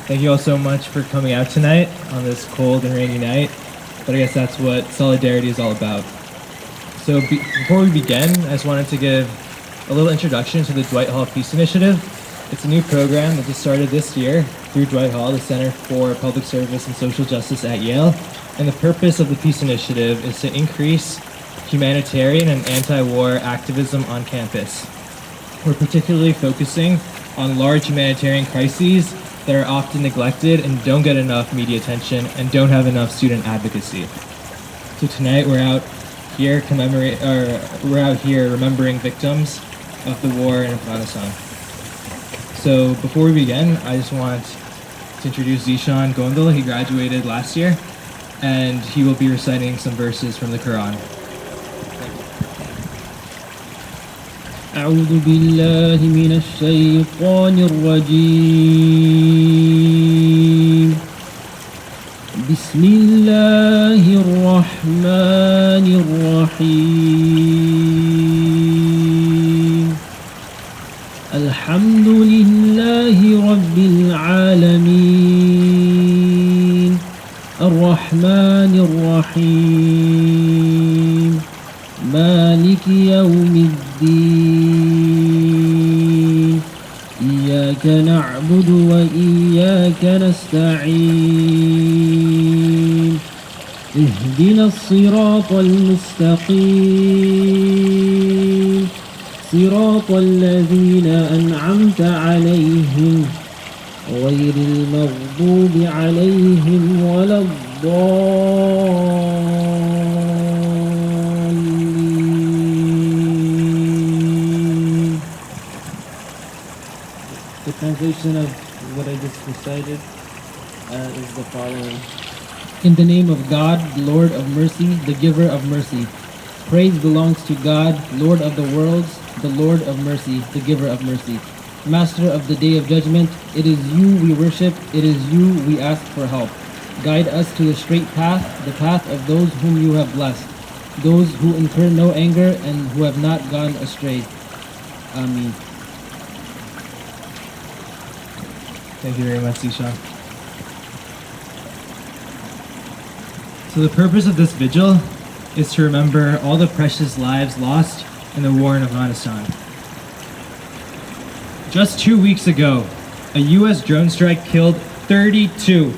Thank you all so much for coming out tonight on this cold and rainy night, but I guess that's what solidarity is all about. So before we begin, I just wanted to give a little introduction to the Dwight Hall Peace Initiative. It's a new program that just started this year through Dwight Hall, the Center for Public Service and Social Justice at Yale. And the purpose of the Peace Initiative is to increase humanitarian and anti-war activism on campus. We're particularly focusing on large humanitarian crises that are often neglected and don't get enough media attention and don't have enough student advocacy. So tonight we're out here remembering victims of the war in Afghanistan. So before we begin, I just want to introduce Zishan Gondal. He graduated last year, and he will be reciting some verses from the Quran. أعوذ بالله من الشيطان الرجيم بسم الله الرحمن الرحيم الحمد لله رب العالمين الرحمن الرحيم مالك يوم الدين إياك نعبد وإياك نستعين اهدنا الصراط المستقيم صراط الذين أنعمت عليهم غير المغضوب عليهم ولا الضالين. The translation of what I just recited is the following. In the name of God, Lord of mercy, the giver of mercy. Praise belongs to God, Lord of the worlds, the Lord of mercy, the giver of mercy. Master of the day of judgment, it is you we worship, it is you we ask for help. Guide us to the straight path, the path of those whom you have blessed, those who incur no anger and who have not gone astray. Ameen. Thank you very much, Zishan. So the purpose of this vigil is to remember all the precious lives lost in the war in Afghanistan. Just 2 weeks ago, a U.S. drone strike killed 32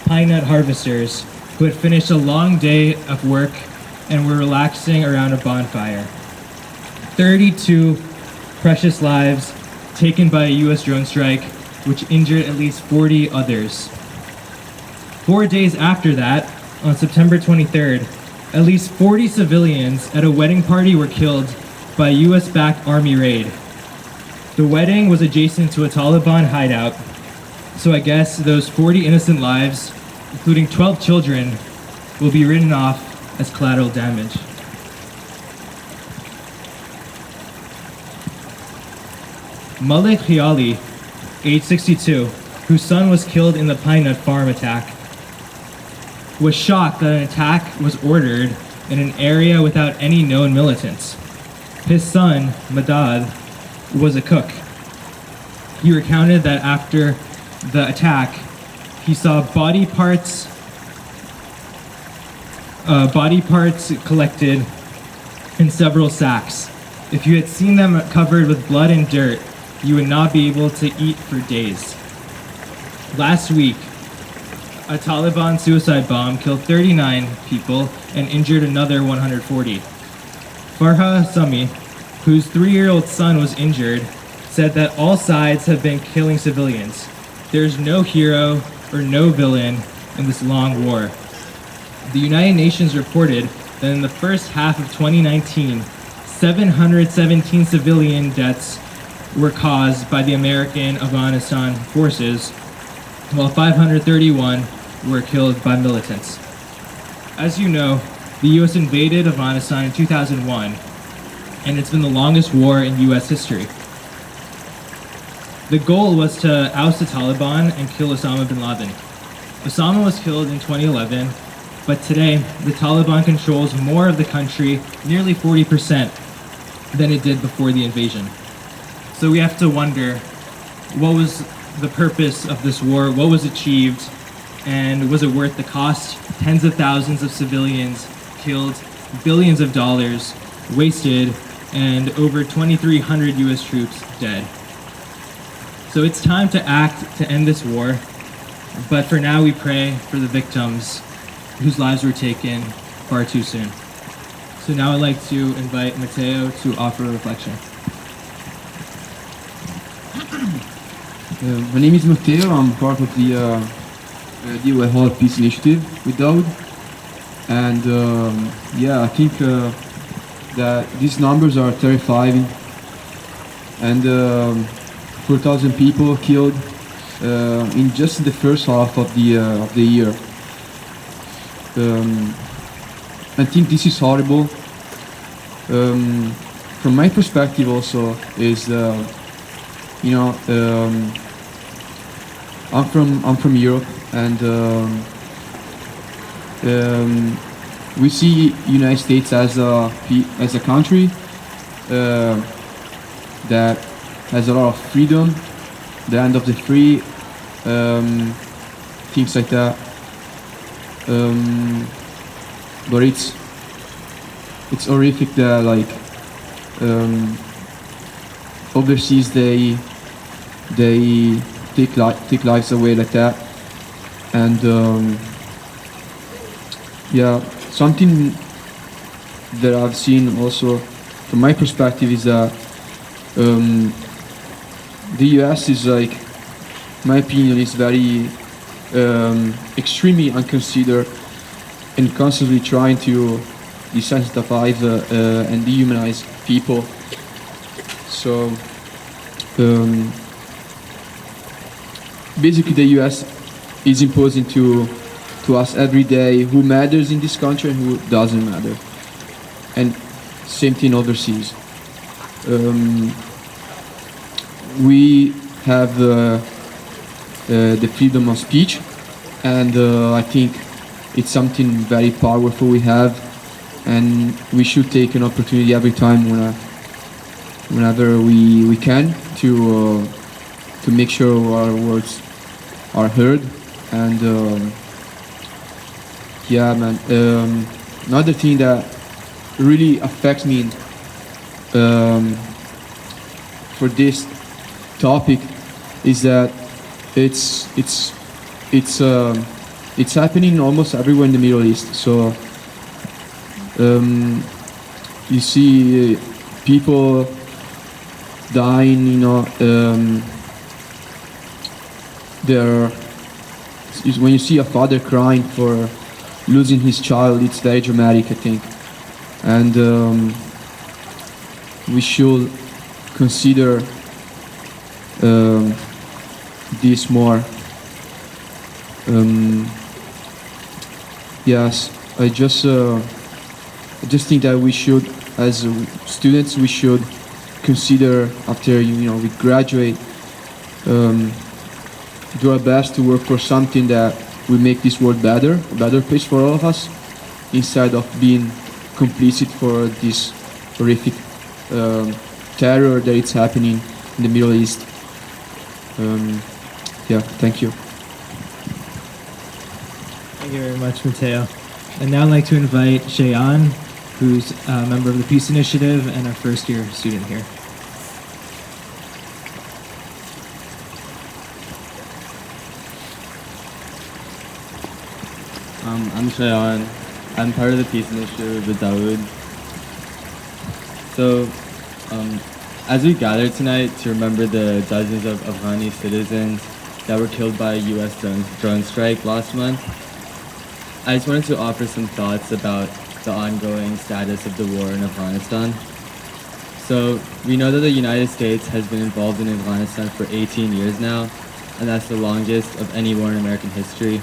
pine nut harvesters who had finished a long day of work and were relaxing around a bonfire. 32 precious lives taken by a U.S. drone strike, which injured at least 40 others. 4 days after that, on September 23rd, at least 40 civilians at a wedding party were killed by a US-backed army raid. The wedding was adjacent to a Taliban hideout, so I guess those 40 innocent lives, including 12 children, will be written off as collateral damage. Malik Khiali, age 62, whose son was killed in the pine nut farm attack, was shocked that an attack was ordered in an area without any known militants. His son, Madad, was a cook. He recounted that after the attack, he saw body parts collected in several sacks. If you had seen them covered with blood and dirt, you would not be able to eat for days. Last week, a Taliban suicide bomb killed 39 people and injured another 140. Farha Sami, whose 3-year-old son was injured, said that all sides have been killing civilians. There's no hero or no villain in this long war. The United Nations reported that in the first half of 2019, 717 civilian deaths were caused by the American Afghanistan forces, while 531 were killed by militants. As you know, the US invaded Afghanistan in 2001, and it's been the longest war in US history. The goal was to oust the Taliban and kill Osama bin Laden. Osama was killed in 2011, but today the Taliban controls more of the country, nearly 40%, than it did before the invasion. So we have to wonder, what was the purpose of this war, what was achieved, and was it worth the cost? Tens of thousands of civilians killed, billions of dollars wasted, and over 2,300 US troops dead. So it's time to act to end this war, but for now we pray for the victims whose lives were taken far too soon. So now I'd like to invite Matteo to offer a reflection. My name is Matteo. I'm part of the Dwight Hall Peace Initiative with Daud. And I think that these numbers are terrifying. And 4,000 people killed in just the first half of the year. I think this is horrible. From my perspective also is, I'm from Europe, and we see United States as a country that has a lot of freedom, the land of the free, things like that. But it's horrific that overseas they take lives away like that. And something that I've seen also from my perspective is that the US is, like, my opinion, is very extremely unconsidered and constantly trying to desensitize and dehumanize people. So basically the US is imposing to us every day who matters in this country and who doesn't matter. And same thing overseas. We have the freedom of speech, and I think it's something very powerful we have, and we should take an opportunity every time whenever we can to make sure our words are heard. And another thing that really affects me for this topic is that it's happening almost everywhere in the Middle East. So you see people dying, when you see a father crying for losing his child, it's very dramatic, I think. And we should consider this more. Yes, I just think that we should, as students, we should consider after we graduate, do our best to work for something that will make this world better, a better place for all of us, instead of being complicit for this horrific terror that is happening in the Middle East. Thank you. Thank you very much, Matteo. And now I'd like to invite Shayan, who's a member of the Peace Initiative and a first-year student here. I'm Shayan. I'm part of the Peace Initiative with Daud. So, as we gather tonight to remember the dozens of Afghani citizens that were killed by a U.S. drone strike last month, I just wanted to offer some thoughts about the ongoing status of the war in Afghanistan. So, we know that the United States has been involved in Afghanistan for 18 years now, and that's the longest of any war in American history.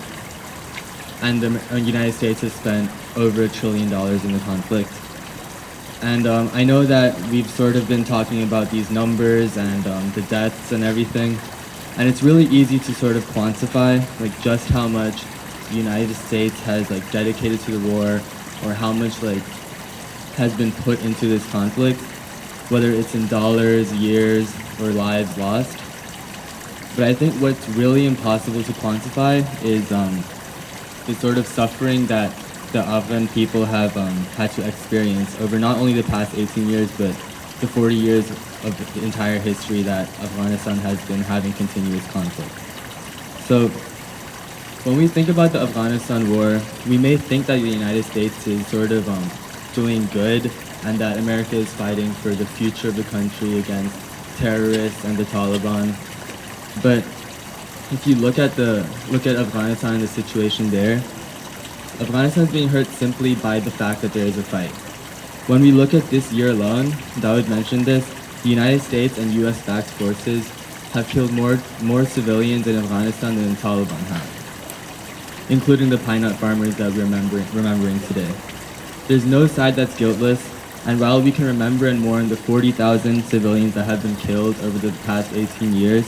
And the United States has spent over $1 trillion in the conflict. And I know that we've sort of been talking about these numbers and the deaths and everything, and it's really easy to sort of quantify just how much the United States has dedicated to the war, or how much has been put into this conflict, whether it's in dollars, years, or lives lost. But I think what's really impossible to quantify is the sort of suffering that the Afghan people have had to experience over not only the past 18 years, but the 40 years of the entire history that Afghanistan has been having continuous conflict. So when we think about the Afghanistan war, we may think that the United States is sort of doing good and that America is fighting for the future of the country against terrorists and the Taliban. But if you look at Afghanistan and the situation there, Afghanistan is being hurt simply by the fact that there is a fight. When we look at this year alone, Daud mentioned this, the United States and US-backed forces have killed more civilians in Afghanistan than the Taliban have, including the pine nut farmers that we're remembering today. There's no side that's guiltless, and while we can remember and mourn the 40,000 civilians that have been killed over the past 18 years,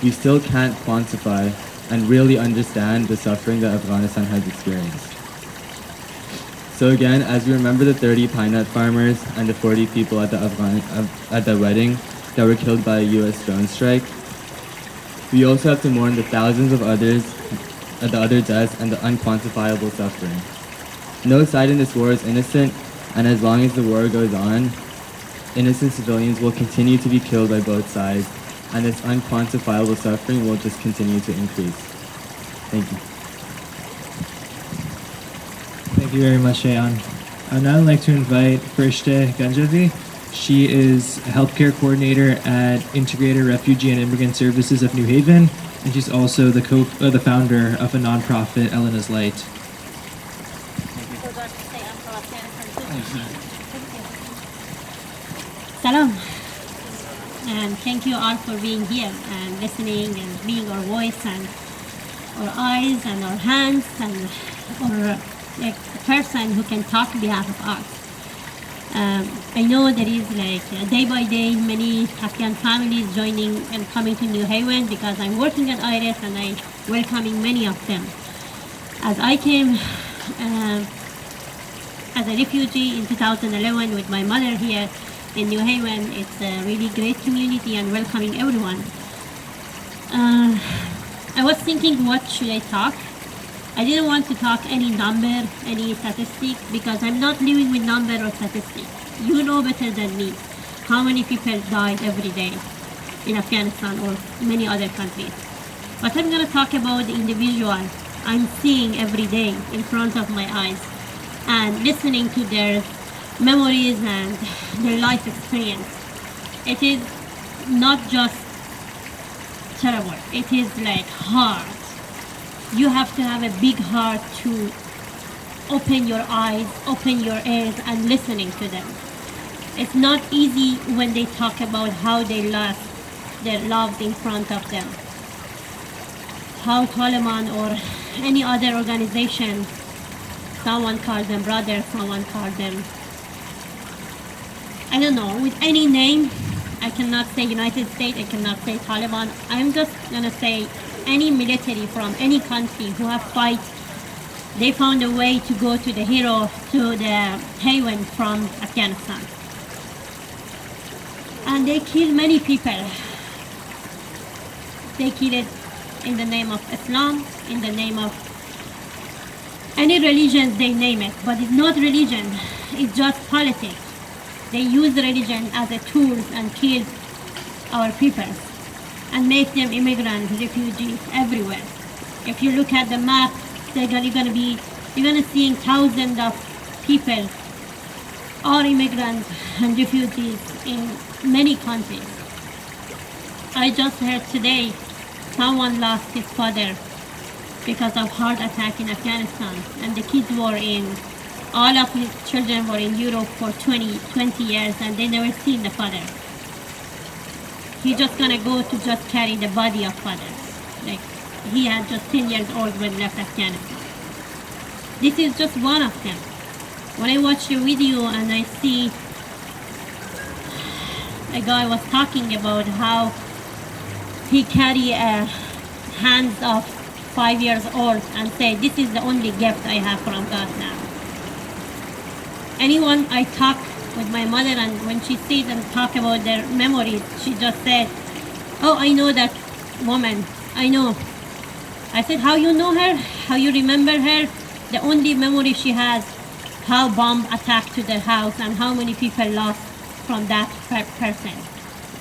we still can't quantify and really understand the suffering that Afghanistan has experienced. So again, as we remember the 30 pine nut farmers and the 40 people at the wedding that were killed by a US drone strike, we also have to mourn the thousands of others, the other deaths and the unquantifiable suffering. No side in this war is innocent, and as long as the war goes on, innocent civilians will continue to be killed by both sides, and this unquantifiable suffering will just continue to increase. Thank you. Thank you very much, Shayan. I'd now like to invite Fereshteh Ganjavi. She is a healthcare coordinator at Integrated Refugee and Immigrant Services of New Haven, and she's also the founder of a nonprofit, Elena's Light. Salam, and thank you all for being here and listening and being our voice and our eyes and our hands and our like person who can talk on behalf of us. I know there is day by day many Afghan families joining and coming to New Haven because I'm working at IRIS and I'm welcoming many of them. As I came as a refugee in 2011 with my mother here in New Haven, it's a really great community and welcoming everyone. I was thinking, what should I talk? I didn't want to talk any number, any statistic, because I'm not living with number or statistic. You know better than me how many people died every day in Afghanistan or many other countries. But I'm going to talk about the individual I'm seeing every day in front of my eyes and listening to their memories and their life experience. It is not just terrible, it is hard. You have to have a big heart to open your eyes, open your ears and listening to them. It's not easy when they talk about how they lost their loved in front of them. How Taliban or any other organization, someone called them brother, someone called them, I don't know, with any name. I cannot say United States, I cannot say Taliban. I'm just gonna say any military from any country who have fight, they found a way to go to the hero, to the haven from Afghanistan. And they killed many people. They killed it in the name of Islam, in the name of any religion they name it, but it's not religion, it's just politics. They use religion as a tool and kill our people and make them immigrants, refugees everywhere. If you look at the map, you're gonna see thousands of people are immigrants and refugees in many countries. I just heard today someone lost his father because of heart attack in Afghanistan, and the kids were all of his children were in Europe for 20 years and they never seen the father. He's just gonna go to just carry the body of father. He had just 10 years old when he left Afghanistan. This is just one of them. When I watch your video and I see a guy was talking about how he carry a hands of 5 years old and say, this is the only gift I have from God now. Anyone I talk with my mother, and when she sees them talk about their memories, she just said, oh, I know that woman I know. I said, how you know her? How you remember her? The only memory she has, how bomb attacked to their house and how many people lost from that person.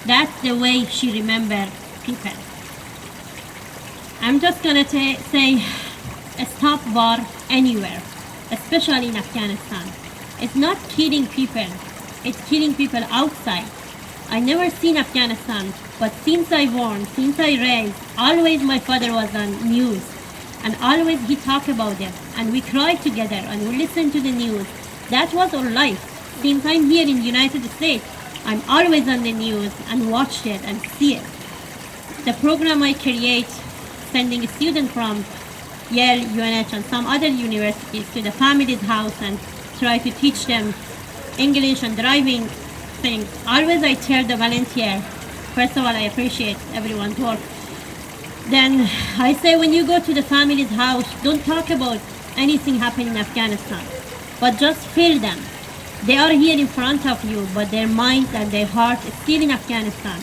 That's the way she remembered people. I'm just gonna say, stop war anywhere, especially in Afghanistan. It's not killing people, it's killing people outside. I never seen Afghanistan, but since I born, since I raised, always my father was on news, and always he talked about it, and we cried together, and we listened to the news. That was our life. Since I'm here in the United States, I'm always on the news and watch it and see it. The program I create, sending students from Yale, UNH, and some other universities to the family's house and try to teach them English and driving things. Always I tell the volunteer, first of all, I appreciate everyone's work. Then I say, when you go to the family's house, don't talk about anything happening in Afghanistan, but just feel them. They are here in front of you, but their mind and their heart is still in Afghanistan.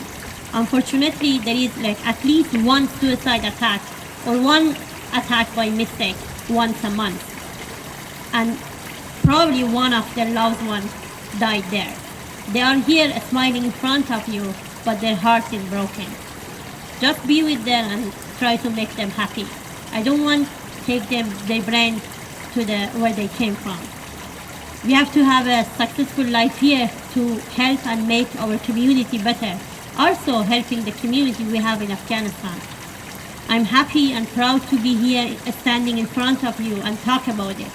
Unfortunately, there is like at least one suicide attack or one attack by mistake once a month. And probably one of their loved ones died there. They are here smiling in front of you, but their heart is broken. Just be with them and try to make them happy. I don't want to take them, their brain to where they came from. We have to have a successful life here to help and make our community better. Also helping the community we have in Afghanistan. I'm happy and proud to be here standing in front of you and talk about it.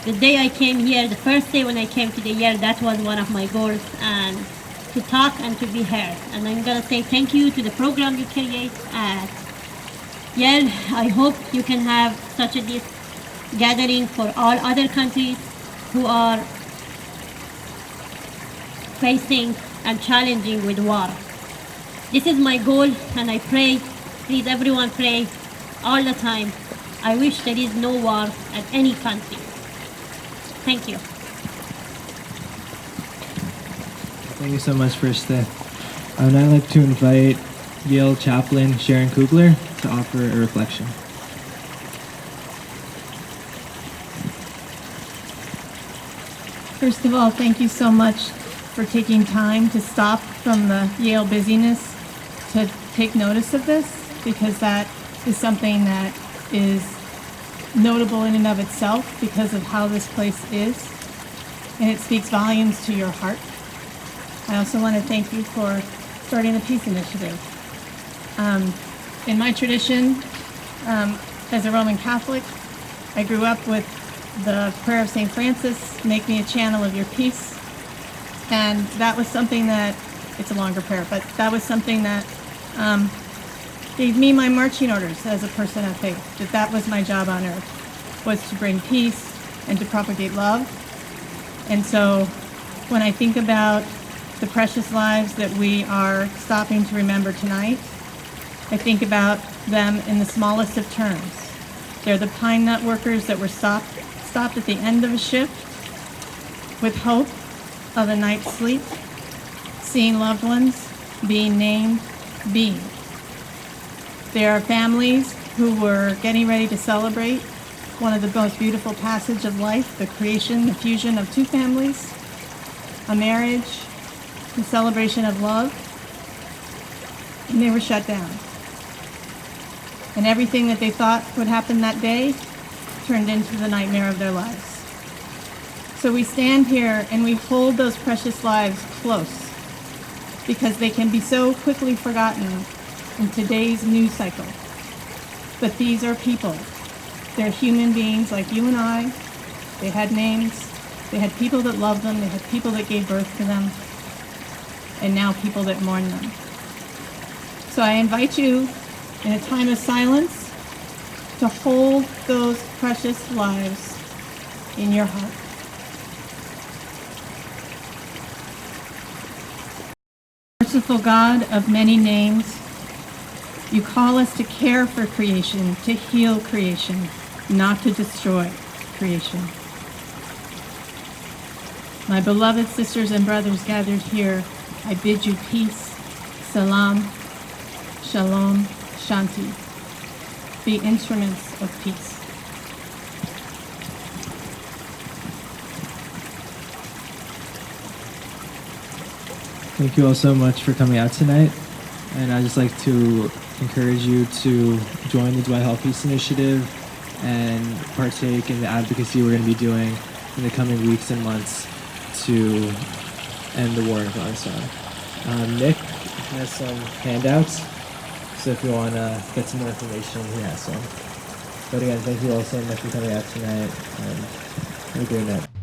The day I came here, the first day when I came to the Yale, that was one of my goals, and to talk and to be heard. And I'm gonna say thank you to the program you create at Yale. I hope you can have such a this gathering for all other countries who are facing and challenging with war. This is my goal, and I pray, please everyone pray all the time. I wish there is no war at any country. Thank you. Thank you so much, Fereshteh. I would now like to invite Yale chaplain Sharon Kugler to offer a reflection. First of all, thank you so much for taking time to stop from the Yale busyness to take notice of this, because that is something that is notable in and of itself because of how this place is, and it speaks volumes to your heart. I also want to thank you for starting the Peace Initiative. In my tradition, as a Roman Catholic, I grew up with the prayer of St. Francis, make me a channel of your peace. And that was something that, it's a longer prayer, but that was something that gave me my marching orders as a person of faith, that was my job on earth, was to bring peace and to propagate love. And so when I think about the precious lives that we are stopping to remember tonight, I think about them in the smallest of terms. They're the pine nut workers that were stopped at the end of a shift with hope of a night's sleep, seeing loved ones being named, being. There are families who were getting ready to celebrate one of the most beautiful passage of life, the creation, the fusion of two families, a marriage, the celebration of love, and they were shut down. And everything that they thought would happen that day turned into the nightmare of their lives. So we stand here and we hold those precious lives close because they can be so quickly forgotten in today's news cycle. But these are people. They're human beings like you and I. They had names. They had people that loved them. They had people that gave birth to them. And now people that mourn them. So I invite you in a time of silence to hold those precious lives in your heart. Merciful God of many names, you call us to care for creation, to heal creation, not to destroy creation. My beloved sisters and brothers gathered here, I bid you peace, salam, shalom, Shanti, be instruments of peace. Thank you all so much for coming out tonight. And I'd just like to encourage you to join the Dwight Hall Peace Initiative and partake in the advocacy we're going to be doing in the coming weeks and months to end the war in Afghanistan. Nick has some handouts, so if you want to get some more information, he has some. But again, thank you all so much for coming out tonight, and have a great night.